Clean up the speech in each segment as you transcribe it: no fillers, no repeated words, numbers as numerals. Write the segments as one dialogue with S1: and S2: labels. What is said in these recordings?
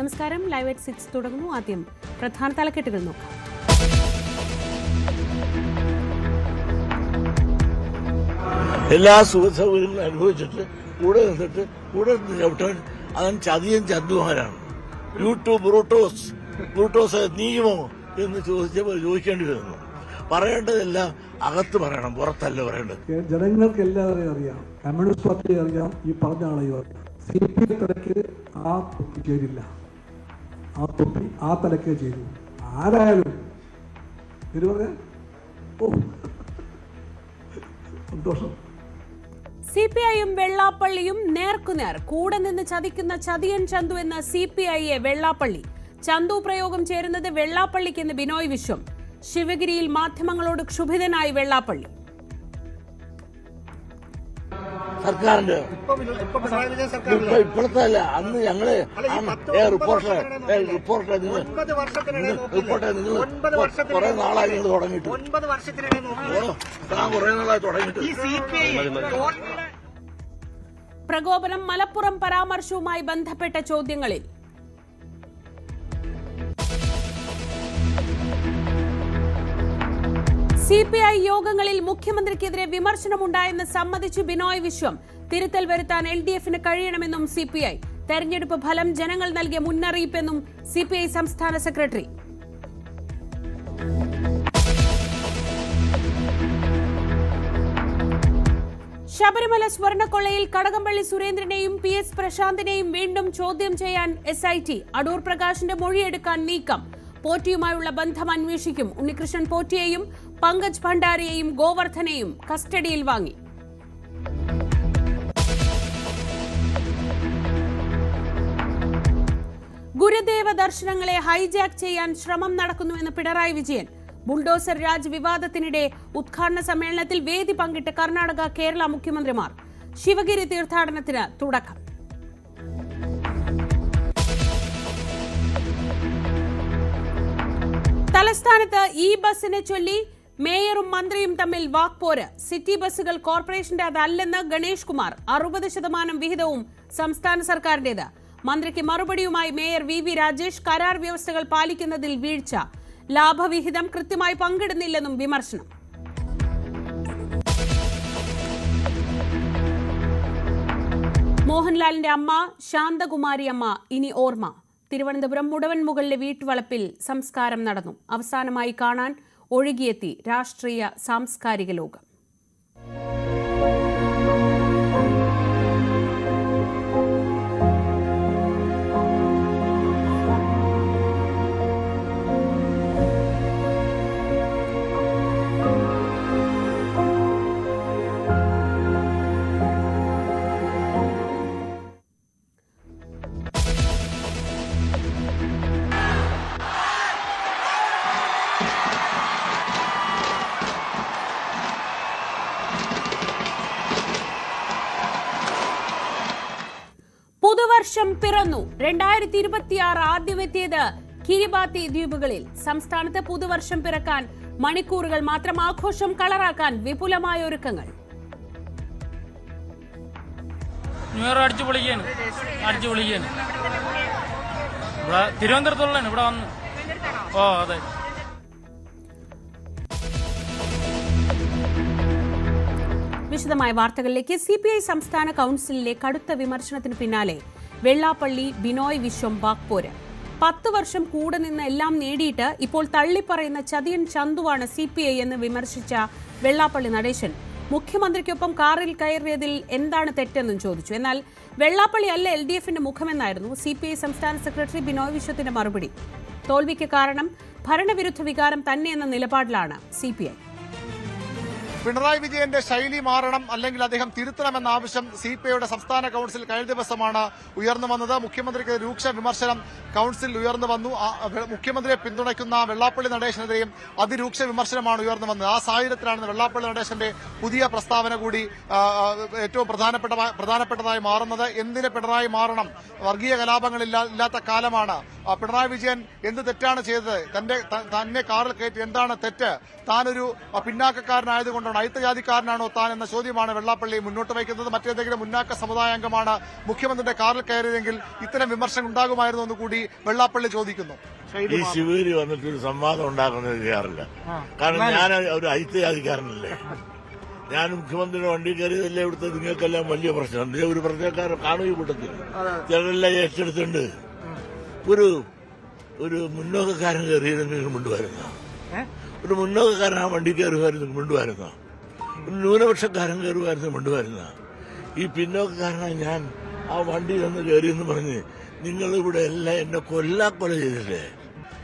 S1: നമസ്കാരം. Live at 6 തുടങ്ങുന്നു. ആദ്യം പ്രധാന തലക്കെട്ടുകൾ നോക്കാം.
S2: എല്ലാ സുഖസൗകര്യങ്ങളും അനുഭവിച്ചിട്ട് കൂടെ നിന്നിട്ട് ചവിട്ടാൻ അവൻ ചതിയും ചന്തുമാരാണ്. ബ്രൂട്ടോസ് നീയുമോ എന്ന് ചോദിക്കേണ്ടി വരുന്നു. പറയേണ്ടതെല്ലാം അകത്ത് പറയണം, പുറത്തല്ല പറയേണ്ടത്.
S3: ജനങ്ങൾക്ക് എല്ലാവരെയും അറിയാം, കമ്മ്യൂണിസ്റ്റ് പാർട്ടിയെ അറിയാം, ഈ പറഞ്ഞ ആളെയും അറിയാം. CPI തലയ്ക്ക് ആ തൊപ്പി ചേരില്ല, ആ തൊപ്പി ആ തലക്കേ ചേരൂ. ആരായാലും സന്തോഷം.
S1: CPIയും വെള്ളാപ്പള്ളിയും നേർക്കുനേർ. കൂടെ നിന്ന് ചതിക്കുന്ന ചതിയൻ ചന്തു എന്ന CPIയെ വെള്ളാപ്പള്ളി. ചന്തു പ്രയോഗം ചേരുന്നത് വെള്ളാപ്പള്ളിക്കെന്ന് ബിനോയ് വിശ്വം. ശിവഗിരിയിൽ മാധ്യമങ്ങളോട് ക്ഷുഭിതനായി വെള്ളാപ്പള്ളി.
S2: സർക്കാരിന്റെ ഇപ്പോഴത്തെ അല്ല, അന്ന് ഞങ്ങള് റിപ്പോർട്ട് കുറെ നാളായി നിങ്ങൾ തുടങ്ങിയിട്ട്, കുറെ നാളായി തുടങ്ങിയിട്ട്.
S1: പ്രകോപനം മലപ്പുറം പരാമർശവുമായി ബന്ധപ്പെട്ട ചോദ്യങ്ങളിൽ. CPI യോഗങ്ങളിൽ മുഖ്യമന്ത്രിക്കെതിരെ വിമർശനമുണ്ടായെന്ന് സമ്മതിച്ചു ബിനോയ് വിശ്വം. തിരുത്തൽ വരുത്താൻ LDFന് കഴിയണമെന്നും CPI. തെരഞ്ഞെടുപ്പ് ഫലം ജനങ്ങൾ നൽകിയ മുന്നറിയിപ്പെന്നും CPI സംസ്ഥാന സെക്രട്ടറി. ശബരിമല സ്വർണ്ണക്കൊള്ളയിൽ കടകംപള്ളി സുരേന്ദ്രനെയും PS പ്രശാന്തിനെയും വീണ്ടും ചോദ്യം ചെയ്യാൻ SIT. അടൂർ പ്രകാശിന്റെ മൊഴിയെടുക്കാൻ നീക്കം. പോറ്റിയുമായുള്ള ബന്ധം അന്വേഷിക്കും. ഉണ്ണികൃഷ്ണൻ പോറ്റിയെയും പങ്കജ് ഭണ്ഡാരിയെയും ഗോവർദ്ധനെയും കസ്റ്റഡിയിൽ വാങ്ങി. ഗുരുദേവ ദർശനങ്ങളെ ഹൈജാക്ക് ചെയ്യാൻ ശ്രമം നടക്കുന്നുവെന്ന് പിണറായി വിജയൻ. ബുൾഡോസർ രാജ് വിവാദത്തിനിടെ ഉദ്ഘാടന സമ്മേളനത്തിൽ വേദി പങ്കിട്ട് കർണാടക, കേരള മുഖ്യമന്ത്രിമാർ. ശിവഗിരി തീർത്ഥാടനത്തിന് തുടക്കം. തലസ്ഥാനത്ത് ബസിനെ ചൊല്ലി മേയറും മന്ത്രിയും തമ്മിൽ വാക്പോര്. സിറ്റി ബസ്സുകൾ കോർപ്പറേഷന്റെ അതല്ലെന്ന് ഗണേഷ് കുമാർ. 60% വിഹിതവും സംസ്ഥാന സർക്കാരിന്റേത്. മന്ത്രിക്ക് മറുപടിയുമായി മേയർ VV രാജേഷ്. കരാർ വ്യവസ്ഥകൾ പാലിക്കുന്നതിൽ വീഴ്ച. ലാഭവിഹിതം കൃത്യമായി പങ്കിടുന്നില്ലെന്നും വിമർശനം. മോഹൻലാലിന്റെ അമ്മ ശാന്തകുമാരി അമ്മ ഇനി ഓർമ്മ. തിരുവനന്തപുരം മുടവൻമുകളിലെ വീട്ടുവളപ്പിൽ സംസ്കാരം നടന്നു. അവസാനമായി കാണാൻ ഒഴുകിയെത്തി രാഷ്ട്രീയ സാംസ്കാരിക ലോകം. പുതുവർഷം പിറന്നു. 2026 ആദ്യമെത്തിയത് കിരിബാത്തി ദ്വീപുകളിൽ. സംസ്ഥാനത്ത് പുതുവർഷം പിറക്കാൻ മണിക്കൂറുകൾ മാത്രം. ആഘോഷം കളറാക്കാൻ വിപുലമായ ഒരുക്കങ്ങൾ.
S4: തിരുവനന്തപുരത്തുള്ള ഇവിടെ വന്നു. അതെ.
S1: വിശദമായ വാർത്തകളിലേക്ക്. CPI സംസ്ഥാന കൌൺസിലിലെ കടുത്ത വിമർശനത്തിന് പിന്നാലെ വെള്ളാപ്പള്ളി ബിനോയ് വിശ്വം വാക്പോര്. 10 വർഷം കൂടെ നിന്ന് എല്ലാം നേടിയിട്ട് ഇപ്പോൾ തള്ളിപ്പറയുന്ന ചതിയൻ ചന്തുവാണ് CPI എന്ന് വിമർശിച്ച വെള്ളാപ്പള്ളി നടേശൻ മുഖ്യമന്ത്രിക്കൊപ്പം കാറിൽ കയറിയതിൽ എന്താണ് തെറ്റെന്നും ചോദിച്ചു. എന്നാൽ വെള്ളാപ്പള്ളി അല്ല LDFന്റെ മുഖമെന്നായിരുന്നു CPI സംസ്ഥാന സെക്രട്ടറി ബിനോയ് വിശ്വത്തിന്റെ മറുപടി. തോൽവിക്ക് കാരണം ഭരണവിരുദ്ധ വികാരം തന്നെയെന്ന നിലപാടിലാണ് CPI.
S5: പിണറായി വിജയന്റെ ശൈലി മാറണം, അല്ലെങ്കിൽ അദ്ദേഹം തിരുത്തണമെന്ന ആവശ്യം CPIയുടെ സംസ്ഥാന കൌൺസിൽ കഴിഞ്ഞ ദിവസമാണ് ഉയർന്നു വന്നത്. മുഖ്യമന്ത്രിക്ക് രൂക്ഷ വിമർശനം കൌൺസിൽ ഉയർന്നു വന്നു. മുഖ്യമന്ത്രിയെ പിന്തുണയ്ക്കുന്ന വെള്ളാപ്പള്ളി നടേശനെതിരെയും അതിരൂക്ഷ വിമർശനമാണ് ഉയർന്നു വന്നത്. ആ സാഹചര്യത്തിലാണ് വെള്ളാപ്പള്ളി നടേശന്റെ പുതിയ പ്രസ്താവന കൂടി ഏറ്റവും പ്രധാനപ്പെട്ടതായി മാറുന്നത്. എന്തിന് പിണറായി മാറണം? വർഗീയ കലാപങ്ങളില്ലാത്ത കാലമാണ്. പിണറായി വിജയൻ എന്ത് തെറ്റാണ് ചെയ്തത്? തന്നെ കാറിൽ കയറ്റി എന്താണ് തെറ്റ്? താനൊരു പിന്നാക്കക്കാരനായതുകൊണ്ടാണ് അയിത്തജാതിക്കാരനാണോ താൻ എന്ന ചോദ്യമാണ് വെള്ളാപ്പള്ളി മുന്നോട്ട് വയ്ക്കുന്നത്. മറ്റേതെങ്കിലും മുന്നാക്ക സമുദായ അംഗമാണ് മുഖ്യമന്ത്രിയുടെ കാറിൽ കയറിയതെങ്കിൽ ഇത്തരം വിമർശനം ഉണ്ടാകുമായിരുന്നു എന്ന് കൂടി വെള്ളാപ്പള്ളി ചോദിക്കുന്നു.
S2: ഈ ശിവേരി വന്നിട്ടൊരു സംവാദം ഉണ്ടാക്കുന്നത് ചെയ്യാറില്ല. കാരണം ഞാൻ ഒരു അയിത്തജാതിക്കാരനല്ലേ. ഞാൻ മുഖ്യമന്ത്രിയുടെ വണ്ടി കയറിയതല്ലേ ഇവിടുത്തെ നിങ്ങൾക്കെല്ലാം വലിയ പ്രശ്നം. ഒരു പ്രശ്നക്കാരൻ കാണുക കൂട്ടത്തിൽ ചിലരെല്ലാം ഏറ്റെടുത്തിട്ടുണ്ട്. ഒരു മുന്നോക്കക്കാരൻ കയറിയത് നിങ്ങൾക്ക് കൊണ്ടുവരുന്ന ഒരു മുന്നോക്കക്കാരൻ ആ വണ്ടി കയറുമായിരുന്നു കൊണ്ടുവരുന്ന ഒരു ന്യൂനപക്ഷക്കാരൻ കയറുമായിരുന്നു കൊണ്ടുവരുന്ന ഈ പിന്നോക്കക്കാരനായി ഞാൻ ആ വണ്ടിയിൽ നിന്ന് കയറിയെന്ന് പറഞ്ഞ് നിങ്ങളിവിടെ എല്ലാം എന്നെ കൊല്ലാക്കൊല ചെയ്തില്ലേ?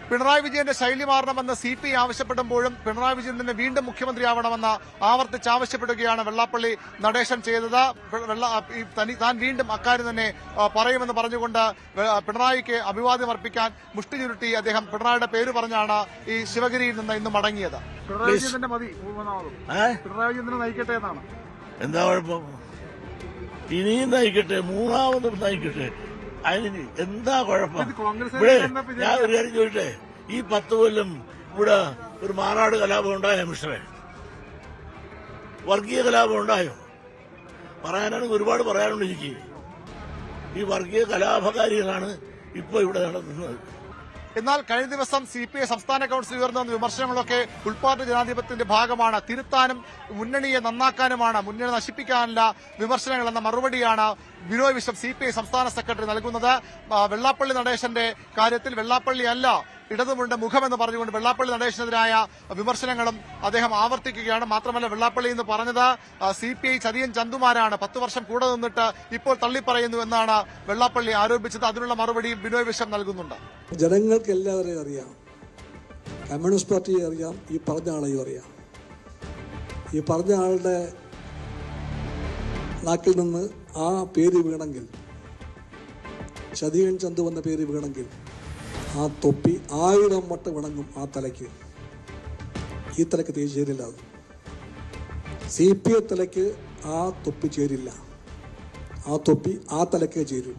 S5: പിണറായി വിജയന്റെ ശൈലി മാറണമെന്ന് CPI ആവശ്യപ്പെടുമ്പോഴും പിണറായി വിജയൻ തന്നെ വീണ്ടും മുഖ്യമന്ത്രിയാവണമെന്ന് ആവർത്തിച്ച് ആവശ്യപ്പെടുകയാണ് വെള്ളാപ്പള്ളി നടേശൻ ചെയ്തത്. താൻ വീണ്ടും അക്കാര്യം തന്നെ പറയുമെന്ന് പറഞ്ഞുകൊണ്ട് പിണറായിക്ക് അഭിവാദ്യം അർപ്പിക്കാൻ മുഷ്ടി ചുരുട്ടി അദ്ദേഹം പിണറായിയുടെ പേര് പറഞ്ഞാണ് ഈ ശിവഗിരിയിൽ നിന്ന് ഇന്ന് മടങ്ങിയത്. നയിക്കട്ടെ എന്നാണ്.
S2: എന്താ കുഴപ്പം? ഇനിയും നയിക്കട്ടെ, മൂന്നാമതും നയിക്കട്ടെ. അതിന് എന്താ കുഴപ്പം? ഇവിടെ ഞാൻ ഒരു കാര്യം ചോദിട്ടെ, ഈ 10 കൊല്ലം ഇവിടെ ഒരു മാറാട് കലാപം ഉണ്ടായോ മിസ്റ്ററെ? വർഗീയ കലാപം ഉണ്ടായോ? പറയാനാണെങ്കിൽ ഒരുപാട് പറയാനുണ്ട് എനിക്ക്. ഈ വർഗീയ കലാപകാരികളാണ് ഇപ്പൊ ഇവിടെ നടത്തുന്നത്.
S5: എന്നാൽ കഴിഞ്ഞ ദിവസം CPI സംസ്ഥാന കൌൺസിൽ ഉയർന്നു വന്ന വിമർശനങ്ങളൊക്കെ ഉൾപ്പാർട്ടി ജനാധിപത്യത്തിന്റെ ഭാഗമാണ്, തിരുത്താനും മുന്നണിയെ നന്നാക്കാനുമാണ്, മുന്നണി നശിപ്പിക്കാനല്ല വിമർശനങ്ങൾ എന്ന മറുപടിയാണ് ബിനോയ് വിശ്വം CPI സംസ്ഥാന സെക്രട്ടറി നൽകുന്നത്. വെള്ളാപ്പള്ളി നടേശന്റെ കാര്യത്തിൽ വെള്ളാപ്പള്ളി അല്ല ഇടതുമുണ്ട് മുഖമെന്ന് പറഞ്ഞുകൊണ്ട് വെള്ളാപ്പള്ളി നടേശനെതിരായ വിമർശനങ്ങളും അദ്ദേഹം ആവർത്തിക്കുകയാണ്. മാത്രമല്ല വെള്ളാപ്പള്ളി എന്ന് പറഞ്ഞത് CPI ചതിയൻ ചന്തുമാരാണ്, 10 വർഷം കൂടെ നിന്നിട്ട് ഇപ്പോൾ തള്ളിപ്പറയുന്നു എന്നാണ് വെള്ളാപ്പള്ളി ആരോപിച്ചത്. അതിനുള്ള മറുപടിയും ബിനോയ് വിശ്വം നൽകുന്നുണ്ട്.
S3: ജനങ്ങൾക്ക് എല്ലാവരെയും അറിയാം, കമ്മ്യൂണിസ്റ്റ് പാർട്ടിയെ അറിയാം, ഈ പറഞ്ഞ ആളെയും അറിയാം. ഈ പറഞ്ഞ ആളുടെ നാക്കിൽ നിന്ന് ആ പേര് വീണെങ്കിൽ, ചതിയൻ ചന്തു എന്ന പേര് വീണെങ്കിൽ, ആ തൊപ്പി 1000 വട്ടം വിണങ്ങും ആ തലയ്ക്ക്. ഈ തലയ്ക്ക് തീരെ ചേരില്ല. അത് CPI തലയ്ക്ക് ആ തൊപ്പി ചേരില്ല. ആ തൊപ്പി ആ തലയ്ക്കേ ചേരൂ.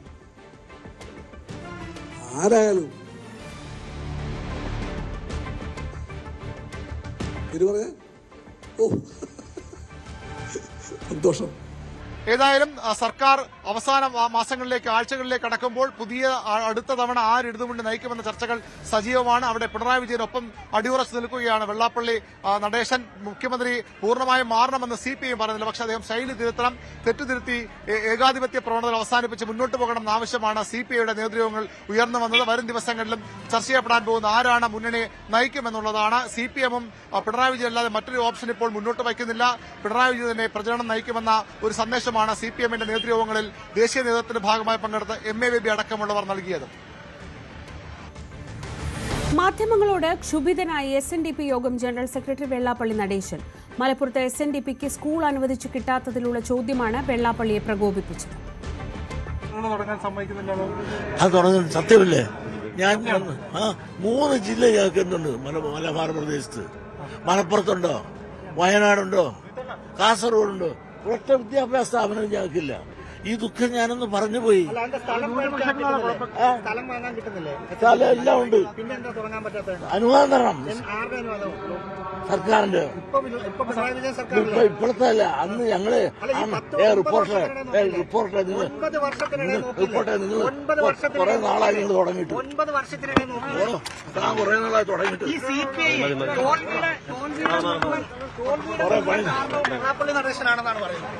S3: ആരായാലും ഇത് പറയാ. ഓ സന്തോഷം.
S5: ഏതായാലും സർക്കാർ അവസാന മാസങ്ങളിലേക്ക് ആഴ്ചകളിലേക്ക് കടക്കുമ്പോൾ പുതിയ അടുത്ത തവണ ആരിടതുമുണ്ട് നയിക്കുമെന്ന ചർച്ചകൾ സജീവമാണ്. അവിടെ പിണറായി വിജയനൊപ്പം അടിയുറച്ചു നിൽക്കുകയാണ് വെള്ളാപ്പള്ളി നടേശൻ. മുഖ്യമന്ത്രി പൂർണ്ണമായും മാറണമെന്ന് CPI പറയുന്നില്ല, പക്ഷേ അദ്ദേഹം ശൈലി തിരുത്തണം, തെറ്റുതിരുത്തി ഏകാധിപത്യ പ്രവണതകൾ അവസാനിപ്പിച്ച് മുന്നോട്ട് പോകണമെന്ന ആവശ്യമാണ് CPIയുടെ നേതൃയോഗങ്ങൾ ഉയർന്നു വന്നത്. വരും ദിവസങ്ങളിലും ചർച്ച ചെയ്യപ്പെടാൻ പോകുന്ന ആരാണ് മുന്നണിയെ നയിക്കുമെന്നുള്ളതാണ്. CPM-ഉം പിണറായി വിജയൻ അല്ലാതെ മറ്റൊരു ഓപ്ഷൻ ഇപ്പോൾ മുന്നോട്ട് വയ്ക്കുന്നില്ല. പിണറായി വിജയൻ തന്നെ പ്രചരണം നയിക്കുമെന്ന ഒരു സന്ദേശം CPM-ന്റെ നേതൃയോഗങ്ങളിൽ ദേശീയ നേതൃത്വത്തിന്റെ ഭാഗമായി പങ്കെടുത്ത് MA ബേബി അടക്കമുള്ളവർ നൽകിയത്.
S1: മാധ്യമങ്ങളോട് ക്ഷുഭിതനായി SNDP യോഗം ജനറൽ സെക്രട്ടറി വെള്ളാപ്പള്ളി നടേശൻ. മലപ്പുറത്ത് SNDPക്ക് സ്കൂൾ അനുവദിച്ചു കിട്ടാത്തതിലുള്ള ചോദ്യമാണ് വെള്ളാപ്പള്ളിയെ പ്രകോപിപ്പിച്ചത്.
S2: അത് തുടങ്ങുന്നത് സത്യമല്ലേ? ഞാൻ 3 ജില്ല കേൾക്കുന്നുണ്ട് മലബാർ പ്രദേശത്ത്. മലപ്പുറത്തുണ്ടോ, വയനാടുണ്ടോ, കാസർഗോഡുണ്ടോ? ഒറ്റ വിദ്യാഭ്യാസ സ്ഥാപനം ഞങ്ങൾക്കില്ല. ഈ ദുഃഖം ഞാനൊന്ന് പറഞ്ഞുപോയി. സ്ഥലം എല്ലാം ഉണ്ട്, അനുവാദം തരണം സർക്കാരിന്റെ. ഇപ്പോഴത്തെ അല്ല, അന്ന് ഞങ്ങള് റിപ്പോർട്ടർ നിങ്ങൾ കുറെ നാളായി നിങ്ങൾ തുടങ്ങിയിട്ട്. താൻ കുറെ നാളായി തുടങ്ങിയിട്ട് കുറെ പണി
S5: നടേശനാണെന്നാണ് പറയുന്നത്.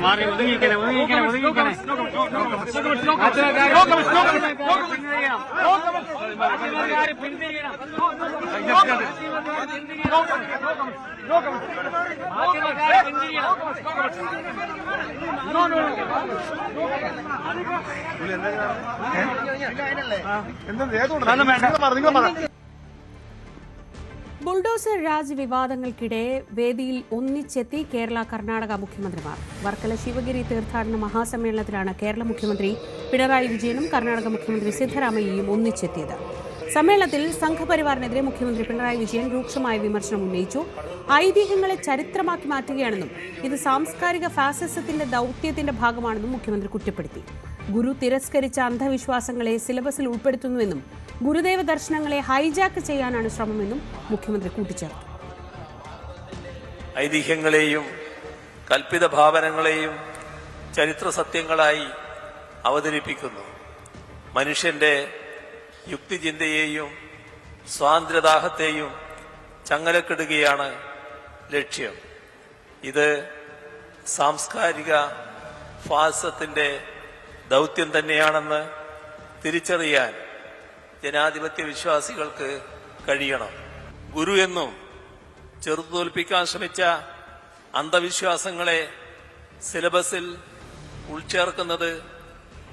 S4: മാറി ഒതുങ്ങിക്കണേ ഒതുങ്ങിക്കണേ ഒതുങ്ങിക്കണേ
S1: ബുൾഡോസർ രാജ് വിവാദങ്ങൾക്കിടെ വേദിയിൽ ഒന്നിച്ചെത്തി കേരള കർണാടക മുഖ്യമന്ത്രിമാർ. വർക്കല ശിവഗിരി തീർത്ഥാടന മഹാസമ്മേളനത്തിലാണ് കേരള മുഖ്യമന്ത്രി പിണറായി വിജയനും കർണാടക മുഖ്യമന്ത്രി സിദ്ധരാമയ്യയും ഒന്നിച്ചെത്തിയത്. സമ്മേളനത്തിൽ സംഘപരിവാറിനെതിരെ മുഖ്യമന്ത്രി പിണറായി വിജയൻ രൂക്ഷമായ വിമർശനം ഉന്നയിച്ചു. ഐതിഹ്യങ്ങളെ ചരിത്രമാക്കി മാറ്റുകയാണെന്നും ഇത് സാംസ്കാരിക ഫാസിസത്തിന്റെ ദൌത്യത്തിന്റെ ഭാഗമാണെന്നും മുഖ്യമന്ത്രി കുറ്റപ്പെടുത്തി. ഗുരു തിരസ്കരിച്ച അന്ധവിശ്വാസങ്ങളെ സിലബസിൽ ഉൾപ്പെടുത്തുന്നുവെന്നും ഗുരുദേവ ദർശനങ്ങളെ ഹൈജാക്ക് ചെയ്യാനാണ് ശ്രമമെന്നും മുഖ്യമന്ത്രി കൂട്ടിച്ചേർത്തു.
S6: ഐതിഹ്യങ്ങളെയും കൽപ്പിത ഭാവനങ്ങളെയും ചരിത്ര സത്യങ്ങളായി അവതരിപ്പിക്കുന്നു. മനുഷ്യന്റെ യുക്തിചിന്തയെയും സ്വാതന്ത്ര്യദാഹത്തെയും ചങ്ങലക്കിടുകയാണ് ലക്ഷ്യം. ഇത് സാംസ്കാരിക ഫാസിസത്തിന്റെ ദൗത്യം തന്നെയാണെന്ന് തിരിച്ചറിയാൻ ജനാധിപത്യ വിശ്വാസികൾക്ക് കഴിയണം. ഗുരു എന്നും ചെറുതോൽപ്പിക്കാൻ ശ്രമിച്ച അന്ധവിശ്വാസങ്ങളെ സിലബസിൽ ഉൾച്ചേർക്കുന്നത്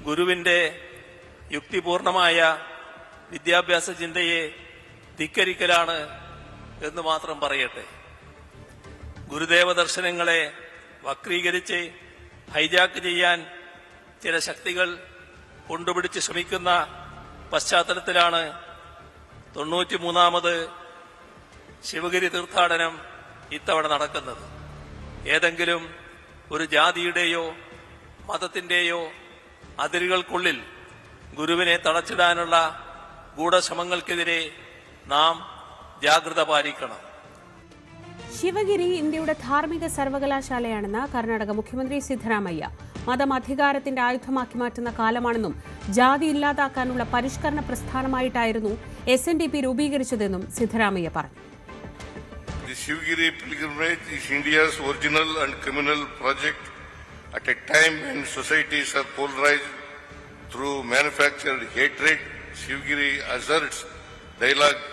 S6: ഗുരുവിന്റെ യുക്തിപൂർണമായ വിദ്യാഭ്യാസ ചിന്തയെ ധിക്കരിക്കലാണ് എന്ന് മാത്രം പറയട്ടെ. ഗുരുദേവ ദർശനങ്ങളെ വക്രീകരിച്ച് ഹൈജാക്ക് ചെയ്യാൻ ചില ശക്തികൾ കൊണ്ടുപിടിച്ച് ശ്രമിക്കുന്ന പശ്ചാത്തലത്തിലാണ് 93ാമത് ശിവഗിരി തീർത്ഥാടനം ഇത്തവണ നടക്കുന്നത്. ഏതെങ്കിലും ഒരു ജാതിയുടെയോ മതത്തിന്റെയോ അതിരുകൾക്കുള്ളിൽ ഗുരുവിനെ തളച്ചിടാനുള്ള ഗൂഢശ്രമങ്ങൾക്കെതിരെ നാം ജാഗ്രത പാലിക്കണം.
S1: ശിവഗിരി ഇന്ത്യയുടെ ധാർമ്മിക സർവകലാശാലയാണെന്ന് കർണാടക മുഖ്യമന്ത്രി സിദ്ധരാമയ്യ. മതം അധികാരത്തിന്റെ ആയുധമാക്കി മാറ്റുന്ന കാലമാണെന്നും ജാതി ഇല്ലാതാക്കാനുള്ള പരിഷ്കരണ പ്രസ്ഥാനമായിട്ടായിരുന്നു SNDP രൂപീകരിച്ചതെന്നും സിദ്ധരാമയ്യ പറഞ്ഞു.
S7: The Shivagiri pilgrimage is India's original and communal project at a time when societies are polarized through manufactured hatred. Shivagiri asserts dialogue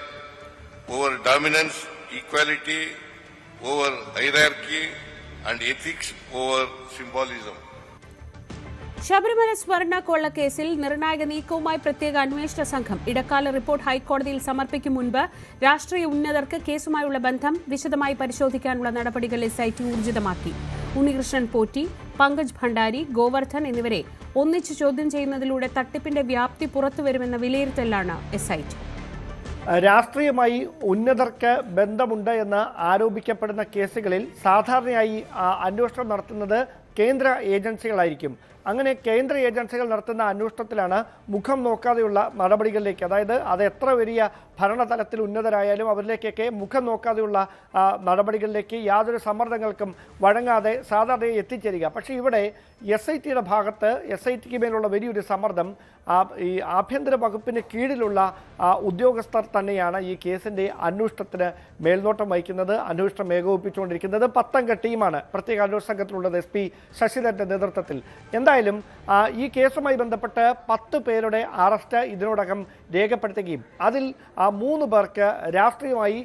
S7: over dominance, equality over hierarchy, and ethics over symbolism.
S1: Sabarimala സ്വർണ്ണ കൊള്ളക്കേസിൽ നിർണായക നീക്കവുമായി പ്രത്യേക അന്വേഷണ സംഘം ഇടക്കാല report ഹൈക്കോടതിയിൽ സമർപ്പിക്കും മുൻപ് രാഷ്ട്രീയ ഉന്നതർക്ക് കേസുമായുള്ള ബന്ധം വിശദമായി പരിശോധിക്കാനുള്ള നടപടികൾ SIT ഊർജിതമാക്കി. ഉണ്ണികൃഷ്ണൻ പോറ്റി, പങ്കജ് ഭണ്ഡാരി, ഗോവർദ്ധൻ എന്നിവരെ ഒന്നിച്ച് ചോദ്യം ചെയ്യുന്നതിലൂടെ തട്ടിപ്പിന്റെ വ്യാപ്തി പുറത്തുവരുമെന്ന വിലയിരുത്തലാണ് SIT.
S8: രാഷ്ട്രീയമായി ഉന്നതർക്ക് ബന്ധമുണ്ട് എന്ന് ആരോപിക്കപ്പെടുന്ന കേസുകളിൽ സാധാരണയായി അന്വേഷണം നടത്തുന്നത് കേന്ദ്ര ഏജൻസികളായിരിക്കും. അങ്ങനെ കേന്ദ്ര ഏജൻസികൾ നടത്തുന്ന അന്വേഷണത്തിലാണ് മുഖം നോക്കാതെയുള്ള നടപടികളിലേക്ക്, അതായത് അത് എത്ര വലിയ ഭരണതലത്തിൽ ഉന്നതരായാലും അവരിലേക്കൊക്കെ മുഖം നോക്കാതെയുള്ള നടപടികളിലേക്ക് യാതൊരു സമ്മർദ്ദങ്ങൾക്കും വഴങ്ങാതെ സാധാരണ എത്തിച്ചേരുക. പക്ഷേ ഇവിടെ SITയുടെ ഭാഗത്ത് SITക്ക് മേലുള്ള വലിയൊരു സമ്മർദ്ദം ഈ ആഭ്യന്തര വകുപ്പിന് കീഴിലുള്ള ഉദ്യോഗസ്ഥർ തന്നെയാണ് ഈ കേസിൻ്റെ അന്വേഷണത്തിന് മേൽനോട്ടം വഹിക്കുന്നത്, അന്വേഷണം ഏകോപിപ്പിച്ചുകൊണ്ടിരിക്കുന്നത്. 10 അംഗ ടീമാണ് പ്രത്യേക അന്വേഷണ സംഘത്തിലുള്ളത് SP ശശിധരന്റെ നേതൃത്വത്തിൽ. എന്തായാലും ഈ കേസുമായി ബന്ധപ്പെട്ട് 10 പേരുടെ അറസ്റ്റ് ഇതിനോടകം രേഖപ്പെടുത്തുകയും അതിൽ 3 പേർക്ക് രാഷ്ട്രീയമായി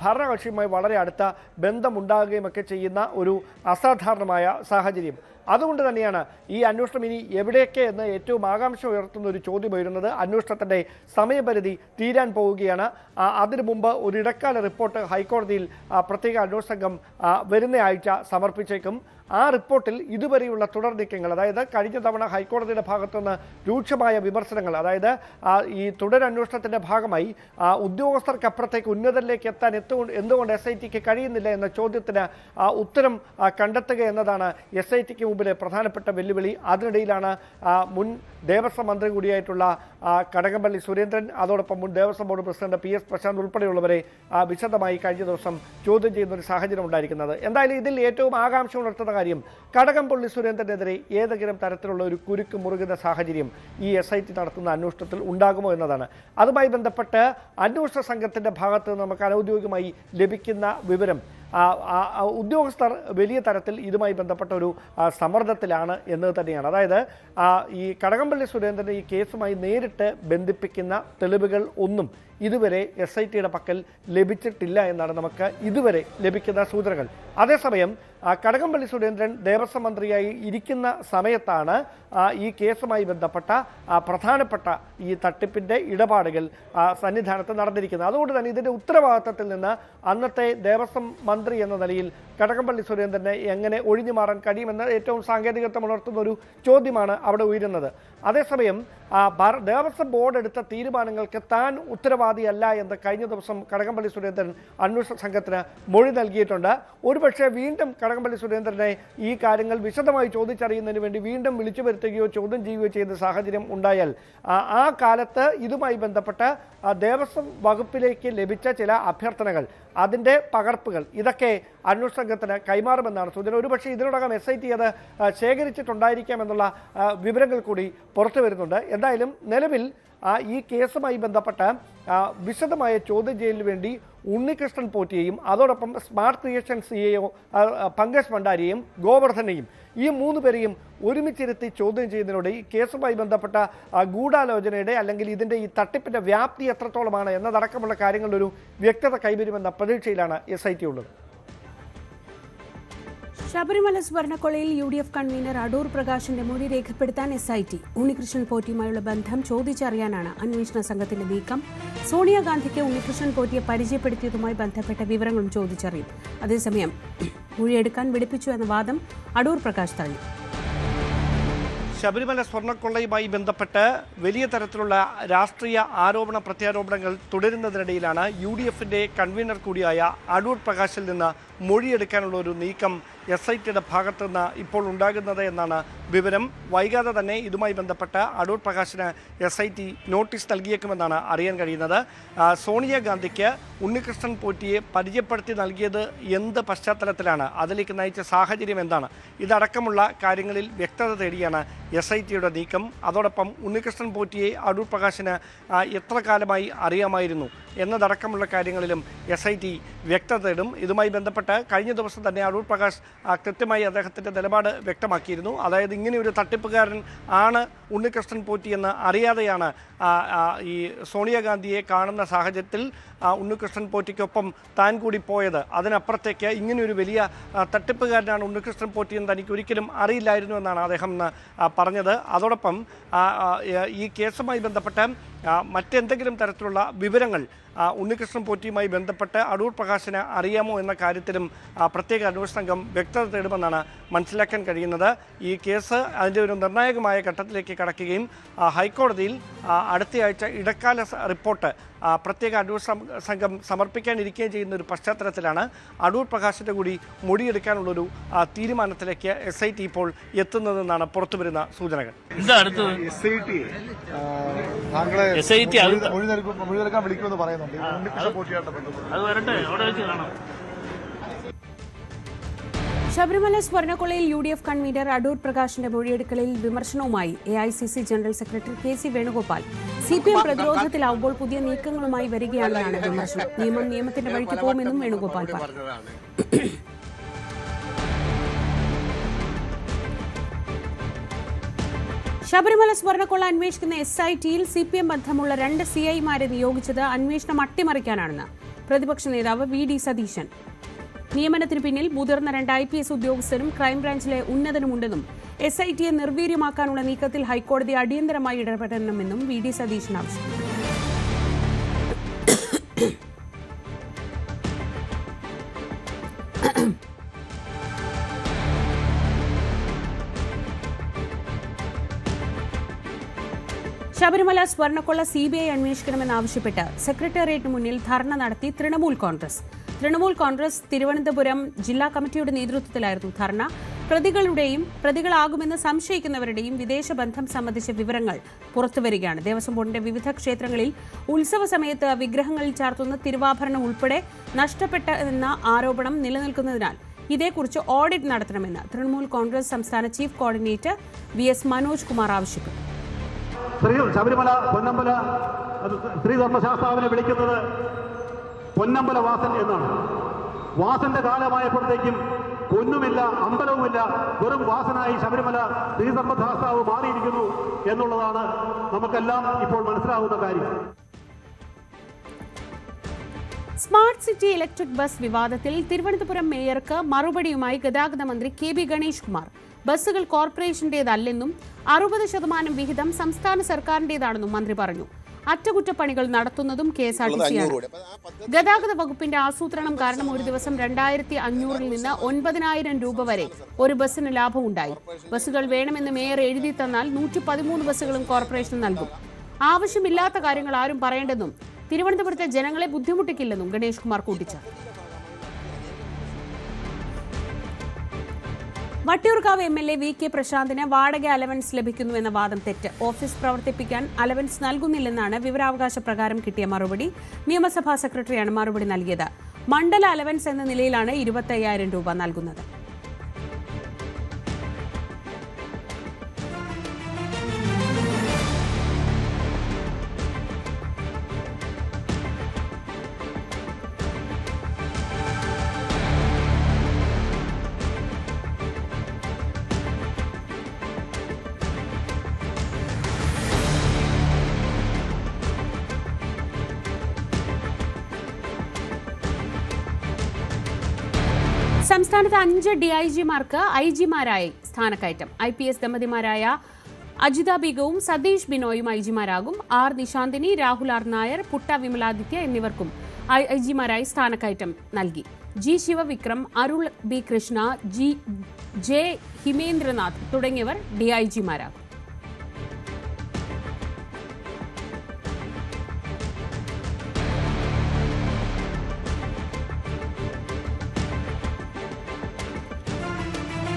S8: ഭരണകക്ഷിയുമായി വളരെ അടുത്ത ബന്ധമുണ്ടാകുകയും ഒക്കെ ചെയ്യുന്ന ഒരു അസാധാരണമായ സാഹചര്യം. അതുകൊണ്ട് തന്നെയാണ് ഈ അന്വേഷണം ഇനി എവിടെയൊക്കെ എന്ന് ഏറ്റവും ആകാംക്ഷ ഉയർത്തുന്ന ഒരു ചോദ്യം വരുന്നത്. അന്വേഷണത്തിൻ്റെ സമയപരിധി തീരാൻ പോവുകയാണ്. അതിനു മുമ്പ് ഒരു ഇടക്കാല റിപ്പോർട്ട് ഹൈക്കോടതിയിൽ പ്രത്യേക അന്വേഷണ സംഘം വരുന്ന ആഴ്ച സമർപ്പിച്ചേക്കും. ആ റിപ്പോർട്ടിൽ ഇതുവരെയുള്ള തുടർ നീക്കങ്ങൾ, അതായത് കഴിഞ്ഞ തവണ ഹൈക്കോടതിയുടെ ഭാഗത്തുനിന്ന് രൂക്ഷമായ വിമർശനങ്ങൾ, അതായത് ഈ തുടരന്വേഷണത്തിൻ്റെ ഭാഗമായി ഉദ്യോഗസ്ഥർക്കപ്പുറത്തേക്ക് ഉന്നതരിലേക്ക് എത്താൻ എന്തുകൊണ്ട് SITക്ക് കഴിയുന്നില്ല എന്ന ചോദ്യത്തിന് ഉത്തരം കണ്ടെത്തുക എന്നതാണ് SITക്ക് മുമ്പിലെ പ്രധാനപ്പെട്ട വെല്ലുവിളി. അതിനിടയിലാണ് മുൻ ദേവസ്വം മന്ത്രി കൂടിയായിട്ടുള്ള കടകംപള്ളി സുരേന്ദ്രൻ, അതോടൊപ്പം മുൻ Devaswom board president PS Prashanth ഉൾപ്പെടെയുള്ളവരെ വിശദമായി കഴിഞ്ഞ ദിവസം ചോദ്യം ചെയ്യുന്ന ഒരു സാഹചര്യം ഉണ്ടായിരിക്കുന്നത്. എന്തായാലും ഇതിൽ ഏറ്റവും ആകാംക്ഷ ഉണർത്തുന്ന കാര്യം കടകംപള്ളി സുരേന്ദ്രനെതിരെ ഏതെങ്കിലും തരത്തിലുള്ള ഒരു കുരുക്ക് മുറുകുന്ന സാഹചര്യം ഈ SIT നടത്തുന്ന അന്വേഷണത്തിൽ ഉണ്ടാകുമോ എന്നതാണ്. അതുമായി ബന്ധപ്പെട്ട് അന്വേഷണ സംഘത്തിൻ്റെ ഭാഗത്ത് നമുക്ക് അനൗദ്യോഗികമായി ലഭിക്കുന്ന വിവരം ഉദ്യോഗസ്ഥർ വലിയ തരത്തിൽ ഇതുമായി ബന്ധപ്പെട്ട ഒരു സമ്മർദ്ദത്തിലാണ് എന്നത് തന്നെയാണ്. അതായത് ഈ കടകംപള്ളി സുരേന്ദ്രനെ ഈ കേസുമായി നേരിട്ട് ബന്ധിപ്പിക്കുന്ന തെളിവുകൾ ഒന്നും ഇതുവരെ SITയുടെ പക്കൽ ലഭിച്ചിട്ടില്ല എന്നാണ് നമുക്ക് ഇതുവരെ ലഭിക്കുന്ന സൂചനകൾ. അതേസമയം കടകംപള്ളി സുരേന്ദ്രൻ ദേവസ്വം മന്ത്രിയായി ഇരിക്കുന്ന സമയത്താണ് ഈ കേസുമായി ബന്ധപ്പെട്ട പ്രധാനപ്പെട്ട ഈ തട്ടിപ്പിൻ്റെ ഇടപാടുകൾ സന്നിധാനത്ത് നടന്നിരിക്കുന്നത്. അതുകൊണ്ട് തന്നെ ഇതിൻ്റെ ഉത്തരവാദിത്തത്തിൽ നിന്ന് അന്നത്തെ ദേവസ്വം മന്ത്രി എന്ന നിലയിൽ കടകംപള്ളി സുരേന്ദ്രനെ എങ്ങനെ ഒഴിഞ്ഞു മാറാൻ കഴിയുമെന്ന് ഏറ്റവും സാങ്കേതികത്വം ഉണർത്തുന്ന ഒരു ചോദ്യമാണ് അവിടെ ഉയരുന്നത്. അതേസമയം ദേവസ്വം ബോർഡ് എടുത്ത തീരുമാനങ്ങൾക്ക് താൻ ഉത്തരവാദിയല്ല എന്ന് കഴിഞ്ഞ ദിവസം കടകംപള്ളി സുരേന്ദ്രൻ അന്വേഷണ സംഘത്തിന് മൊഴി നൽകിയിട്ടുണ്ട്. ഒരുപക്ഷെ വീണ്ടും കടകംപള്ളി സുരേന്ദ്രനെ ഈ കാര്യങ്ങൾ വിശദമായി ചോദിച്ചറിയുന്നതിന് വേണ്ടി വീണ്ടും വിളിച്ചു വരുത്തുകയോ ചോദ്യം ചെയ്യുകയോ ചെയ്യുന്ന സാഹചര്യം ഉണ്ടായാൽ ആ കാലത്ത് ഇതുമായി ബന്ധപ്പെട്ട ദേവസ്വം വകുപ്പിലേക്ക് ലഭിച്ച ചില അഭ്യർത്ഥനകൾ, അതിൻ്റെ പകർപ്പുകൾ ഇതൊക്കെ അന്വേഷണ സംഘത്തിന് കൈമാറുമെന്നാണ് സൂചന. ഒരുപക്ഷെ ഇതിനോടകം SIT അത് ശേഖരിച്ചിട്ടുണ്ടായിരിക്കാമെന്നുള്ള വിവരങ്ങൾ കൂടി പുറത്തു വരുന്നുണ്ട്. എന്തായാലും നിലവിൽ ഈ കേസുമായി ബന്ധപ്പെട്ട വിശദമായ ചോദ്യം ചെയ്യലിന് വേണ്ടി ഉണ്ണികൃഷ്ണൻ പോറ്റിയെയും അതോടൊപ്പം സ്മാർട്ട് ക്രിയേഷൻ CEO പങ്കജ് ഭണ്ഡാരിയെയും ഗോവർദ്ധനെയും ഈ 3 പേരെയും ഒരുമിച്ചിരുത്തി ചോദ്യം ചെയ്യുന്നതിലൂടെ ഈ കേസുമായി ബന്ധപ്പെട്ട ഗൂഢാലോചനയുടെ അല്ലെങ്കിൽ ഇതിൻ്റെ ഈ തട്ടിപ്പിൻ്റെ വ്യാപ്തി എത്രത്തോളമാണ് എന്നതടക്കമുള്ള കാര്യങ്ങളിലൊരു വ്യക്തത കൈവരുമെന്ന പ്രതീക്ഷയിലാണ് SIT ഉള്ളത്.
S1: ശബരിമല സ്വർണ്ണക്കൊള്ളയിൽ UDF കൺവീനർ അടൂർ പ്രകാശിന്റെ മൊഴി രേഖപ്പെടുത്താൻ SIT. ഉണ്ണികൃഷ്ണൻ പോറ്റിയുമായുള്ള ബന്ധം ചോദിച്ചറിയാനാണ് അന്വേഷണ സംഘത്തിന്റെ നീക്കം. സോണിയാഗാന്ധിക്ക് ഉണ്ണികൃഷ്ണൻ പോറ്റിയെ പരിചയപ്പെടുത്തിയതുമായി ബന്ധപ്പെട്ട വിവരങ്ങളും ചോദിച്ചറിയും. അതേസമയം മൊഴിയെടുക്കാൻ വിളിപ്പിച്ചു എന്ന വാദം അടൂർ പ്രകാശ് തള്ളി.
S8: ശബരിമല സ്വർണ്ണക്കൊള്ളയുമായി ബന്ധപ്പെട്ട് വലിയ തരത്തിലുള്ള രാഷ്ട്രീയ ആരോപണ പ്രത്യാരോപണങ്ങൾ തുടരുന്നതിനിടയിലാണ് UDFന്റെ കൺവീനർ കൂടിയായ അടൂർ പ്രകാശിൽ നിന്ന് മൊഴിയെടുക്കാനുള്ള ഒരു നീക്കം SITയുടെ ഭാഗത്തു നിന്ന് ഇപ്പോൾ ഉണ്ടാകുന്നത് എന്നാണ് വിവരം. വൈകാതെ തന്നെ ഇതുമായി ബന്ധപ്പെട്ട് അടൂർ പ്രകാശിന് SIT നോട്ടീസ് നൽകിയേക്കുമെന്നാണ് അറിയാൻ കഴിയുന്നത്. സോണിയാഗാന്ധിക്ക് ഉണ്ണികൃഷ്ണൻ പോറ്റിയെ പരിചയപ്പെടുത്തി നൽകിയത് എന്ത് പശ്ചാത്തലത്തിലാണ്, അതിലേക്ക് നയിച്ച സാഹചര്യം എന്താണ്, ഇതടക്കമുള്ള കാര്യങ്ങളിൽ വ്യക്തത തേടിയാണ് SITയുടെ നീക്കം. അതോടൊപ്പം ഉണ്ണികൃഷ്ണൻ പോറ്റിയെ അടൂർ പ്രകാശിന് എത്ര കാലമായി അറിയാമായിരുന്നു എന്നതടക്കമുള്ള കാര്യങ്ങളിലും SIT വ്യക്തത തേടും. ഇതുമായി ബന്ധപ്പെട്ട് കഴിഞ്ഞ ദിവസം തന്നെ അടൂർ പ്രകാശ് കൃത്യമായി അദ്ദേഹത്തിൻ്റെ നിലപാട് വ്യക്തമാക്കിയിരുന്നു. അതായത് ഇങ്ങനെയൊരു തട്ടിപ്പുകാരൻ ആണ് ഉണ്ണികൃഷ്ണൻ പോറ്റി എന്ന് അറിയാതെയാണ് ഈ സോണിയാഗാന്ധിയെ കാണുന്ന സാഹചര്യത്തിൽ ഉണ്ണികൃഷ്ണൻ പോറ്റിക്കൊപ്പം താൻ കൂടി പോയത്. അതിനപ്പുറത്തേക്ക് ഇങ്ങനെയൊരു വലിയ തട്ടിപ്പുകാരനാണ് ഉണ്ണികൃഷ്ണൻ പോറ്റി എന്ന് തനിക്ക് ഒരിക്കലും അറിയില്ലായിരുന്നു എന്നാണ് അദ്ദേഹം പറഞ്ഞത്. അതോടൊപ്പം ഈ കേസുമായി ബന്ധപ്പെട്ട് മറ്റെന്തെങ്കിലും തരത്തിലുള്ള വിവരങ്ങൾ ഉണ്ണികൃഷ്ണൻ പോറ്റിയുമായി ബന്ധപ്പെട്ട് അടൂർ പ്രകാശിന് അറിയാമോ എന്ന കാര്യത്തിലും പ്രത്യേക അന്വേഷണ സംഘം വ്യക്തത തേടുമെന്നാണ് മനസ്സിലാക്കാൻ കഴിയുന്നത്. ഈ കേസ് അതിൻ്റെ ഒരു നിർണായകമായ ഘട്ടത്തിലേക്ക് കടക്കുകയും ഹൈക്കോടതിയിൽ അടുത്തയാഴ്ച ഇടക്കാല റിപ്പോർട്ട് പ്രത്യേക അന്വേഷണ സംഘം സമർപ്പിക്കാനിരിക്കുകയും ചെയ്യുന്ന ഒരു പശ്ചാത്തലത്തിലാണ് അടൂർ പ്രകാശിൻ്റെ കൂടി മൊഴിയെടുക്കാനുള്ളൊരു തീരുമാനത്തിലേക്ക് SIT ഇപ്പോൾ എത്തുന്നതെന്നാണ് പുറത്തുവരുന്ന സൂചനകൾ.
S1: ശബരിമല സ്വർണ്ണക്കൊള്ളയിൽ UDF കൺവീനർ അടൂർ പ്രകാശിന്റെ മൊഴിയെടുക്കലിൽ വിമർശനവുമായി AICC general secretary KC Venugopal. CPM പ്രതിരോധത്തിലാവുമ്പോൾ പുതിയ നീക്കങ്ങളുമായി വരികയാണെന്നാണ് വിമർശനം. നിയമം നിയമത്തിന്റെ വഴിക്ക് പോകുമെന്നും വേണുഗോപാൽ പറഞ്ഞു. ശബരിമല സ്വർണ്ണക്കൊള്ള അന്വേഷിക്കുന്ന SITയിൽ CPM ബന്ധമുള്ള 2 CIമാരെ നിയോഗിച്ചത് അന്വേഷണം അട്ടിമറിക്കാനാണെന്ന് പ്രതിപക്ഷ നേതാവ് VD സതീശൻ. നിയമനത്തിന് പിന്നിൽ മുതിർന്ന 2 IPS ഉദ്യോഗസ്ഥരും ക്രൈംബ്രാഞ്ചിലെ ഉന്നതനുമുണ്ടെന്നും SITയെ നിർവീര്യമാക്കാനുള്ള നീക്കത്തിൽ ഹൈക്കോടതി അടിയന്തരമായി ഇടപെടണമെന്നും VD സതീശൻ ആവശ്യപ്പെട്ടു. ശബരിമല സ്വർണ്ണക്കൊള്ള CBI അന്വേഷിക്കണമെന്നാവശ്യപ്പെട്ട് സെക്രട്ടേറിയറ്റിന് മുന്നിൽ ധർണ നടത്തി തൃണമൂൽ കോൺഗ്രസ് തിരുവനന്തപുരം ജില്ലാ കമ്മിറ്റിയുടെ നേതൃത്വത്തിലായിരുന്നു ധർണ. പ്രതികളാകുമെന്ന് സംശയിക്കുന്നവരുടെയും വിദേശ ബന്ധം സംബന്ധിച്ച വിവരങ്ങൾ പുറത്തുവരികയാണ്. ദേവസ്വം ബോർഡിന്റെ വിവിധ ക്ഷേത്രങ്ങളിൽ ഉത്സവ സമയത്ത് വിഗ്രഹങ്ങളിൽ ചാർത്തുന്ന തിരുവാഭരണം ഉൾപ്പെടെ നഷ്ടപ്പെട്ടെന്ന ആരോപണം നിലനിൽക്കുന്നതിനാൽ ഇതേക്കുറിച്ച് ഓഡിറ്റ് നടത്തണമെന്ന് തൃണമൂൽ കോൺഗ്രസ് സംസ്ഥാന chief coordinator VS Manoj Kumar ആവശ്യപ്പെട്ടു.
S9: ശബരിമല പൊന്നമ്പല ശ്രീധർമ്മശാസ്താവിനെ വിളിക്കുന്നത് പൊന്നമ്പല വാസൻ എന്നാണ്. വാസന്റെ കാലമായപ്പോഴത്തേക്കും പൊന്നുമില്ല, അമ്പലവുമില്ല, വെറും വാസനായി ശബരിമല ശ്രീധർമ്മശാസ്താവ് മാറിയിരിക്കുന്നു എന്നുള്ളതാണ് നമുക്കെല്ലാം ഇപ്പോൾ മനസ്സിലാവുന്ന കാര്യം.
S1: സ്മാർട്ട് സിറ്റി ഇലക്ട്രിക് ബസ് വിവാദത്തിൽ തിരുവനന്തപുരം മേയർക്ക് മറുപടിയുമായി ഗതാഗത മന്ത്രി KB ഗണേഷ് കുമാർ. ബസ്സുകൾ കോർപ്പറേഷന്റേതല്ലെന്നും 60% വിഹിതം സംസ്ഥാന സർക്കാരിന്റേതാണെന്നും മന്ത്രി പറഞ്ഞു. അറ്റകുറ്റപ്പണികൾ നടത്തുന്നതും KSRTC-യാണ്. ഗതാഗത വകുപ്പിന്റെ ആസൂത്രണം കാരണം ഒരു ദിവസം 2500 നിന്ന് 9000 രൂപ വരെ ഒരു ബസ്സിന് ലാഭമുണ്ടായി. ബസ്സുകൾ വേണമെന്ന് മേയർ എഴുതി തന്നാൽ 113 ബസ്സുകളും കോർപ്പറേഷൻ നൽകും. ആവശ്യമില്ലാത്ത കാര്യങ്ങൾ ആരും പറയേണ്ടെന്നും തിരുവനന്തപുരത്തെ ജനങ്ങളെ ബുദ്ധിമുട്ടിക്കില്ലെന്നും ഗണേഷ് കുമാർ കൂട്ടിച്ചേർത്തു. വട്ടിയൂർക്കാവ് MLA VK പ്രശാന്തിന് വാടക അലവൻസ് ലഭിക്കുന്നുവെന്ന വാദം തെറ്റ്. ഓഫീസ് പ്രവർത്തിപ്പിക്കാൻ അലവൻസ് നൽകുന്നില്ലെന്നാണ് വിവരാവകാശ പ്രകാരം കിട്ടിയ മറുപടി. നിയമസഭാ സെക്രട്ടറിയാണ് മറുപടി നൽകിയത്. മണ്ഡല അലവൻസ് എന്ന നിലയിലാണ് 25,000 രൂപ നൽകുന്നത്. സംസ്ഥാനത്ത് 5 DIG-മാർക്ക് IG-മാരായി സ്ഥാനക്കയറ്റം. IPS ദമ്പതിമാരായ Ajitha ബീഗവും Satheesh ബിനോയും IG-മാരാകും. R Nishanthini, Rahul R Nair, Putta Vimaladitya എന്നിവർക്കും IG-മാരായി സ്ഥാനക്കയറ്റം നൽകി. G ശിവവിക്രം, അരുൾ B കൃഷ്ണ, J ഹിമേന്ദ്രനാഥ് തുടങ്ങിയവർ DIG-മാരാകും.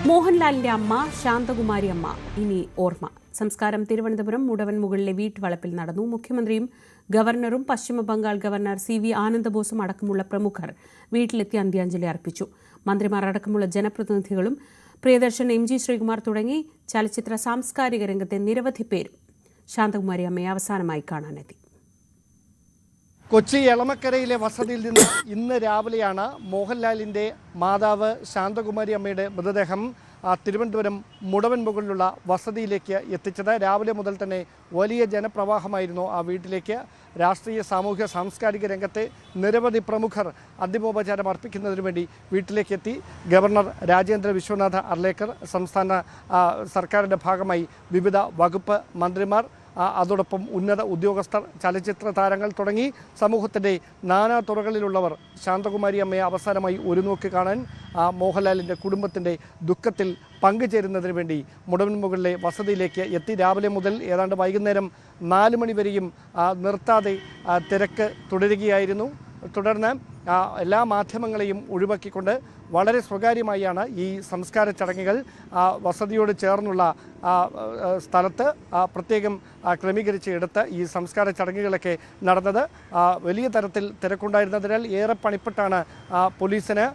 S1: മോഹൻലാലിന്റെ അമ്മ ശാന്തകുമാരി അമ്മ ഇനി ഓർമ്മ. സംസ്കാരം തിരുവനന്തപുരം മുടവൻ മുകളിലെ വീട്ടുവളപ്പിൽ നടന്നു. മുഖ്യമന്ത്രിയും ഗവർണറും പശ്ചിമബംഗാൾ ഗവർണർ CV ആനന്ദബോസും അടക്കമുള്ള പ്രമുഖർ വീട്ടിലെത്തി അന്ത്യാഞ്ജലി അർപ്പിച്ചു. മന്ത്രിമാർ അടക്കമുള്ള ജനപ്രതിനിധികളും പ്രിയദർശൻ MG ശ്രീകുമാർ തുടങ്ങി ചലച്ചിത്ര സാംസ്കാരിക രംഗത്തെ നിരവധി പേരും ശാന്തകുമാരി അമ്മയെ അവസാനമായി കാണാനെത്തി.
S8: കൊച്ചി എളമക്കരയിലെ വസതിയിൽ നിന്ന് ഇന്ന് രാവിലെയാണ് മോഹൻലാലിൻ്റെ മാതാവ് ശാന്തകുമാരി അമ്മയുടെ മൃതദേഹം തിരുവനന്തപുരം മുടവൻ മുകളിലുള്ള വസതിയിലേക്ക് എത്തിച്ചത്. രാവിലെ മുതൽ തന്നെ വലിയ ജനപ്രവാഹമായിരുന്നു ആ വീട്ടിലേക്ക്. രാഷ്ട്രീയ സാമൂഹ്യ സാംസ്കാരിക രംഗത്തെ നിരവധി പ്രമുഖർ അന്തിമോപചാരം അർപ്പിക്കുന്നതിന് വേണ്ടി വീട്ടിലേക്കെത്തി. ഗവർണർ രാജേന്ദ്ര വിശ്വനാഥ് അർലേക്കർ, സംസ്ഥാന സർക്കാരിൻ്റെ ഭാഗമായി വിവിധ വകുപ്പ് മന്ത്രിമാർ, അതോടൊപ്പം ഉന്നത ഉദ്യോഗസ്ഥർ, ചലച്ചിത്ര താരങ്ങൾ തുടങ്ങി സമൂഹത്തിൻ്റെ നാനാ തുറകളിലുള്ളവർ ശാന്തകുമാരി അമ്മയെ അവസാനമായി ഒരു നോക്കി കാണാൻ മോഹൻലാലിൻ്റെ കുടുംബത്തിൻ്റെ ദുഃഖത്തിൽ പങ്കുചേരുന്നതിന് വേണ്ടി മുടവൻ മുകളിലെ വസതിയിലേക്ക് എത്തി. രാവിലെ മുതൽ ഏതാണ്ട് വൈകുന്നേരം 4 മണി വരെയും നിർത്താതെ തിരക്ക് തുടരുകയായിരുന്നു. തുടർന്ന് എല്ലാ മാധ്യമങ്ങളെയും ഒഴിവാക്കിക്കൊണ്ട് വളരെ സ്വകാര്യമായാണ് ഈ സംസ്കാര ചടങ്ങുകൾ വസതിയോട് ചേർന്നുള്ള സ്ഥലത്ത് പ്രത്യേകം ക്രമീകരിച്ച് എടുത്ത് ഈ സംസ്കാര ചടങ്ങുകളൊക്കെ നടന്നത്. വലിയ തരത്തിൽ തിരക്കുണ്ടായിരുന്നതിനാൽ ഏറെ പണിപ്പെട്ടാണ് പോലീസിന്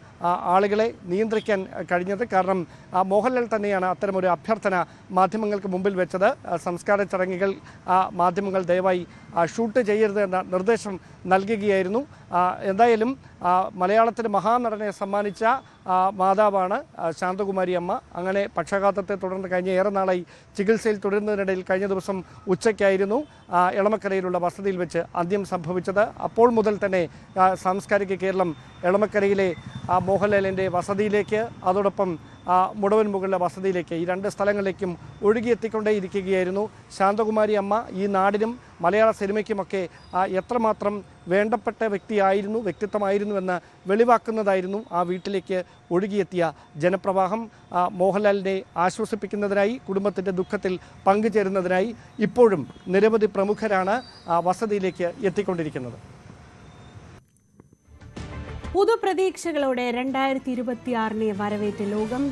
S8: ആളുകളെ നിയന്ത്രിക്കാൻ കഴിഞ്ഞത്. കാരണം മോഹൻലാൽ തന്നെയാണ് അത്തരമൊരു അഭ്യർത്ഥന മാധ്യമങ്ങൾക്ക് മുമ്പിൽ വെച്ചത്. സംസ്കാര ചടങ്ങുകൾ മാധ്യമങ്ങൾ ദയവായി ഷൂട്ട് ചെയ്യരുത് എന്ന നിർദ്ദേശം നൽകുകയായിരുന്നു. എന്തായാലും മലയാളത്തിന് മഹാനടനെ സമ്മാനിച്ച മാതാവാണ് ശാന്തകുമാരി അമ്മ. അങ്ങനെ പക്ഷാഘാതത്തെ തുടർന്ന് കഴിഞ്ഞ ഏറെ നാളായി ചികിത്സയിൽ തുടരുന്നതിനിടയിൽ കഴിഞ്ഞ ദിവസം ഉച്ചയ്ക്കായിരുന്നു എളമക്കരയിലുള്ള വസതിയിൽ വെച്ച് അന്ത്യം സംഭവിച്ചത്. അപ്പോൾ മുതൽ തന്നെ സാംസ്കാരിക കേരളം എളമക്കരയിലെ മോഹൻലാലിൻ്റെ വസതിയിലേക്ക്, അതോടൊപ്പം മുടവൻ മുകളിലെ വസതിയിലേക്ക്, ഈ 2 സ്ഥലങ്ങളിലേക്കും ഒഴുകിയെത്തിക്കൊണ്ടേയിരിക്കുകയായിരുന്നു. ശാന്തകുമാരി അമ്മ ഈ നാടിനും മലയാള സിനിമയ്ക്കുമൊക്കെ എത്രമാത്രം വേണ്ടപ്പെട്ട വ്യക്തിത്വമായിരുന്നുവെന്ന് വെളിവാക്കുന്നതായിരുന്നു ആ വീട്ടിലേക്ക് ഒഴുകിയെത്തിയ ജനപ്രവാഹം. മോഹൻലാലിനെ ആശ്വസിപ്പിക്കുന്നതിനായി, കുടുംബത്തിൻ്റെ ദുഃഖത്തിൽ പങ്കുചേരുന്നതിനായി ഇപ്പോഴും നിരവധി പ്രമുഖരാണ് വസതിയിലേക്ക് എത്തിക്കൊണ്ടിരിക്കുന്നത്.
S1: പുതുപ്രതീക്ഷകളോടെ 2026 വരവേറ്റ ലോകം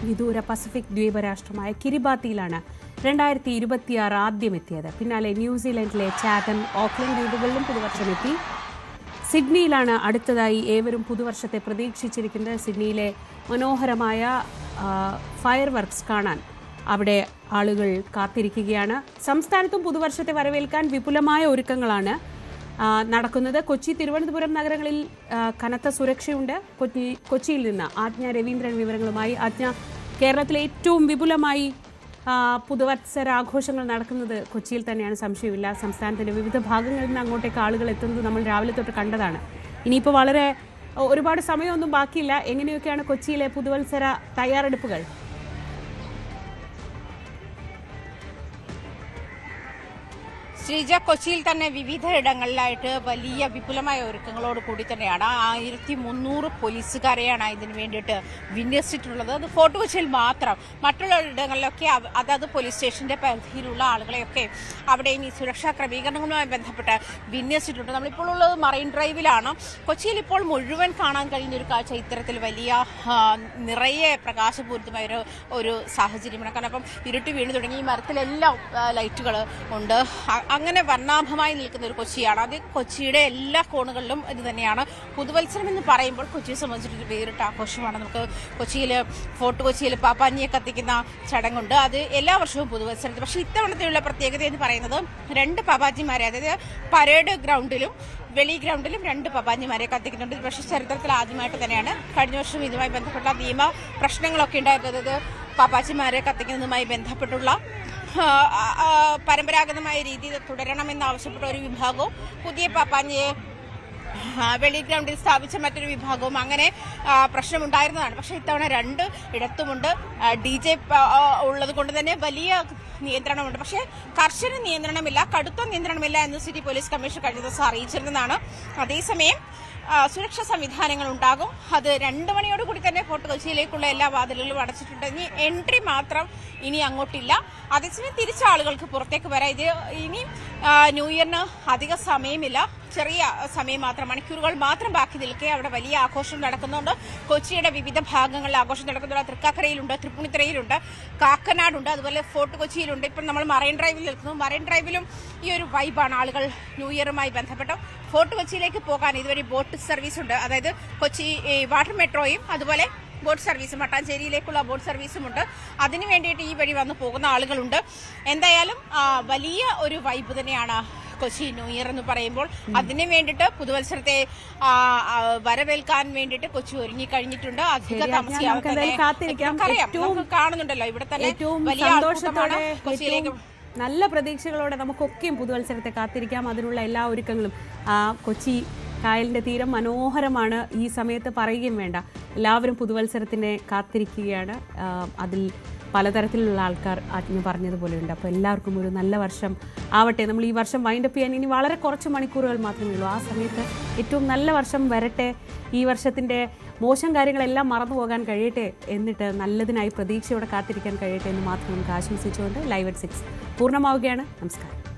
S1: വിദൂര പസഫിക് ദ്വീപരാഷ്ട്രമായ കിരിബാത്തിയിലാണ് 2026 ആദ്യം എത്തിയത്. പിന്നാലെ ന്യൂസിലൻഡിലെ ചാത്തം, ഓക്ലൻഡ് ദ്വീപുകളിലും പുതുവർഷമെത്തി. സിഡ്നിയിലാണ് അടുത്തതായി ഏവരും പുതുവർഷത്തെ പ്രതീക്ഷിച്ചിരിക്കുന്നത്. സിഡ്നിയിലെ മനോഹരമായ ഫയർ വർക്ക്സ് കാണാൻ അവിടെ ആളുകൾ കാത്തിരിക്കുകയാണ്. സംസ്ഥാനത്തും പുതുവർഷത്തെ വരവേൽക്കാൻ വിപുലമായ ഒരുക്കങ്ങളാണ് നടക്കുന്നത്. കൊച്ചി, തിരുവനന്തപുരം നഗരങ്ങളിൽ കനത്ത സുരക്ഷയുണ്ട്. കൊച്ചിയിൽ നിന്ന് ആജ്ഞ രവീന്ദ്രൻ വിവരങ്ങളുമായി. ആജ്ഞ, കേരളത്തിലെ ഏറ്റവും വിപുലമായി പുതുവത്സരാഘോഷങ്ങൾ നടക്കുന്നത് കൊച്ചിയിൽ തന്നെയാണ്, സംശയമില്ല. സംസ്ഥാനത്തിൻ്റെ വിവിധ ഭാഗങ്ങളിൽ നിന്ന് അങ്ങോട്ടേക്ക് ആളുകൾ എത്തുന്നത് നമ്മൾ രാവിലെ തൊട്ട് കണ്ടതാണ്. ഇനിയിപ്പോൾ ഒരുപാട് സമയമൊന്നും ബാക്കിയില്ല. എങ്ങനെയൊക്കെയാണ് കൊച്ചിയിലെ പുതുവത്സര തയ്യാറെടുപ്പുകൾ?
S10: ശ്രീജ, കൊച്ചിയിൽ തന്നെ വിവിധ ഇടങ്ങളിലായിട്ട് വലിയ വിപുലമായ ഒരുക്കങ്ങളോട് കൂടി തന്നെയാണ് 1300 പോലീസുകാരെയാണ് ഇതിനു വേണ്ടിയിട്ട് വിന്യസിച്ചിട്ടുള്ളത്. അത് ഫോർട്ട് കൊച്ചിയിൽ മാത്രം. മറ്റുള്ള ഇടങ്ങളിലൊക്കെ അതത് പോലീസ് സ്റ്റേഷന്റെ പരിധിയിലുള്ള ആളുകളെയൊക്കെ അവിടെയും ഈ സുരക്ഷാ ക്രമീകരണങ്ങളുമായി ബന്ധപ്പെട്ട് വിന്യസിച്ചിട്ടുണ്ട്. നമ്മളിപ്പോൾ ഉള്ളത് മറൈൻ ഡ്രൈവിലാണ്. കൊച്ചിയിൽ ഇപ്പോൾ മുഴുവൻ കാണാൻ കഴിയുന്ന ഒരു കാഴ്ച ഇത്തരത്തിൽ വലിയ നിറയെ പ്രകാശപൂരിതമായ ഒരു സാഹചര്യമാണ്. കാരണം അപ്പം ഇരുട്ടി വീണ് തുടങ്ങി. ഈ മരത്തിലെല്ലാം ലൈറ്റുകൾ ഉണ്ട്. അങ്ങനെ വർണ്ണാഭമായി നിൽക്കുന്ന ഒരു കൊച്ചിയാണ്. അത് കൊച്ചിയുടെ എല്ലാ കോണുകളിലും ഇത് തന്നെയാണ്. പുതുവത്സരം എന്ന് പറയുമ്പോൾ കൊച്ചിയെ സംബന്ധിച്ചിട്ടൊരു വേറിട്ട ആഘോഷമാണ്. നമുക്ക് കൊച്ചിയിൽ ഫോർട്ട് കൊച്ചിയിൽ പാപ്പാഞ്ഞിയെ കത്തിക്കുന്ന ചടങ്ങുണ്ട്. അത് എല്ലാ വർഷവും പുതുവത്സരത്തിൽ. പക്ഷേ ഇത്തവണത്തെയുള്ള പ്രത്യേകത എന്ന് പറയുന്നത് 2 പാപ്പാജിമാരെ, അതായത് പരേഡ് ഗ്രൗണ്ടിലും വെളി ഗ്രൗണ്ടിലും 2 പപ്പാഞ്ഞിമാരെ കത്തിക്കുന്നുണ്ട്. പക്ഷേ ചരിത്രത്തിൽ ആദ്യമായിട്ട് തന്നെയാണ്. കഴിഞ്ഞ വർഷം ഇതുമായി ബന്ധപ്പെട്ട നിയമ പ്രശ്നങ്ങളൊക്കെ ഉണ്ടായിരുന്നു. അതായത് പാപ്പാച്ചിമാരെ കത്തിക്കുന്നതുമായി ബന്ധപ്പെട്ടുള്ള പരമ്പരാഗതമായ രീതി തുടരണമെന്നാവശ്യപ്പെട്ട ഒരു വിഭാഗവും പുതിയ പാപ്പാഞ്ഞിയെ വെളി ഗ്രൗണ്ടിൽ സ്ഥാപിച്ച മറ്റൊരു വിഭാഗവും അങ്ങനെ പ്രശ്നമുണ്ടായിരുന്നതാണ്. പക്ഷേ ഇത്തവണ 2 ഇടത്തുമുണ്ട്. DJ ഉള്ളത് കൊണ്ട് തന്നെ വലിയ നിയന്ത്രണമുണ്ട്. പക്ഷേ കർശന നിയന്ത്രണമില്ല, കടുത്ത നിയന്ത്രണമില്ല എന്ന് സിറ്റി പോലീസ് കമ്മീഷണർ കഴിഞ്ഞ ദിവസം അറിയിച്ചിരുന്നതാണ്. അതേസമയം സുരക്ഷാ സംവിധാനങ്ങൾ ഉണ്ടാകും. അത് 2 മണിയോടുകൂടി തന്നെ ഫോർട്ട് കൊച്ചിയിലേക്കുള്ള എല്ലാ വാതിലുകളും അടച്ചിട്ടുണ്ട്. ഇനി എൻട്രി മാത്രം ഇനി അങ്ങോട്ടില്ല. അതേസമയം തിരിച്ച ആളുകൾക്ക് പുറത്തേക്ക് വരാം. ഇത് ഇനി ന്യൂ ഇയറിന് അധിക സമയമില്ല, ചെറിയ സമയം മാത്രം, മണിക്കൂറുകൾ മാത്രം ബാക്കി നിൽക്കെ അവിടെ വലിയ ആഘോഷം നടക്കുന്നുണ്ട്. കൊച്ചിയുടെ വിവിധ ഭാഗങ്ങളിൽ ആഘോഷം നടക്കുന്നുണ്ട്. തൃക്കാക്കരയിലുണ്ട്, തൃപ്പൂണിത്തുറയിലുണ്ട്, കാക്കനാടുണ്ട്, അതുപോലെ ഫോർട്ട് കൊച്ചിയിലുണ്ട്. ഇപ്പം നമ്മൾ മറൈൻ ഡ്രൈവിൽ നിൽക്കുന്നു. മറൈൻ ഡ്രൈവിലും ഈ ഒരു വൈബാണ്. ആളുകൾ ന്യൂ ഇയറുമായി ബന്ധപ്പെട്ട് ഫോർട്ട് കൊച്ചിയിലേക്ക് പോകാൻ ഇതുവരെ ബോട്ട് സർവീസ് ഉണ്ട്. അതായത് കൊച്ചി വാട്ടർ മെട്രോയും അതുപോലെ ബോട്ട് സർവീസും മട്ടാഞ്ചേരിയിലേക്കുള്ള ബോട്ട് സർവീസും ഉണ്ട്. അതിനു വേണ്ടിയിട്ട് ഈ വഴി വന്ന് പോകുന്ന ആളുകളുണ്ട്. എന്തായാലും വലിയ ഒരു വൈബ് തന്നെയാണ് കൊച്ചി ന്യൂ ഇയർ എന്ന് പറയുമ്പോൾ. അതിന് വേണ്ടിയിട്ട് പുതുവത്സരത്തെ വരവേൽക്കാൻ വേണ്ടിയിട്ട് കൊച്ചി ഒരുങ്ങി കഴിഞ്ഞിട്ടുണ്ട്. അധിക താമസിയാതെ കാണുന്നുണ്ടല്ലോ ഇവിടെ തന്നെ വലിയ ആഘോഷമാണ് കൊച്ചിയിലേക്ക്.
S1: നല്ല പ്രതീക്ഷകളോടെ നമുക്കൊക്കെയും പുതുവത്സരത്തെ കാത്തിരിക്കാം. അതിനുള്ള എല്ലാ ഒരുക്കങ്ങളും കൊച്ചി കായലിൻ്റെ തീരം മനോഹരമാണ്. ഈ സമയത്ത് പറയുകയും വേണ്ട, എല്ലാവരും പുതുവത്സരത്തിനെ കാത്തിരിക്കുകയാണ്. അതിൽ പലതരത്തിലുള്ള ആൾക്കാർ ആജ്ഞ പറഞ്ഞതുപോലെയുണ്ട്. അപ്പോൾ എല്ലാവർക്കും ഒരു നല്ല വർഷം ആവട്ടെ. നമ്മൾ ഈ വർഷം വൈൻഡപ്പ് ചെയ്യാൻ ഇനി വളരെ കുറച്ച് മണിക്കൂറുകൾ മാത്രമേ ഉള്ളൂ. ആ സമയത്ത് ഏറ്റവും നല്ല വർഷം വരട്ടെ. ഈ വർഷത്തിൻ്റെ മോശം കാര്യങ്ങളെല്ലാം മറന്നു പോകാൻ കഴിയട്ടെ. എന്നിട്ട് നല്ലതിനായി പ്രതീക്ഷയോടെ കാത്തിരിക്കാൻ കഴിയട്ടെ എന്ന് മാത്രം നമുക്ക് ആശംസിച്ചുകൊണ്ട് ലൈവ് at 6 പൂർണ്ണമാവുകയാണ്. നമസ്കാരം.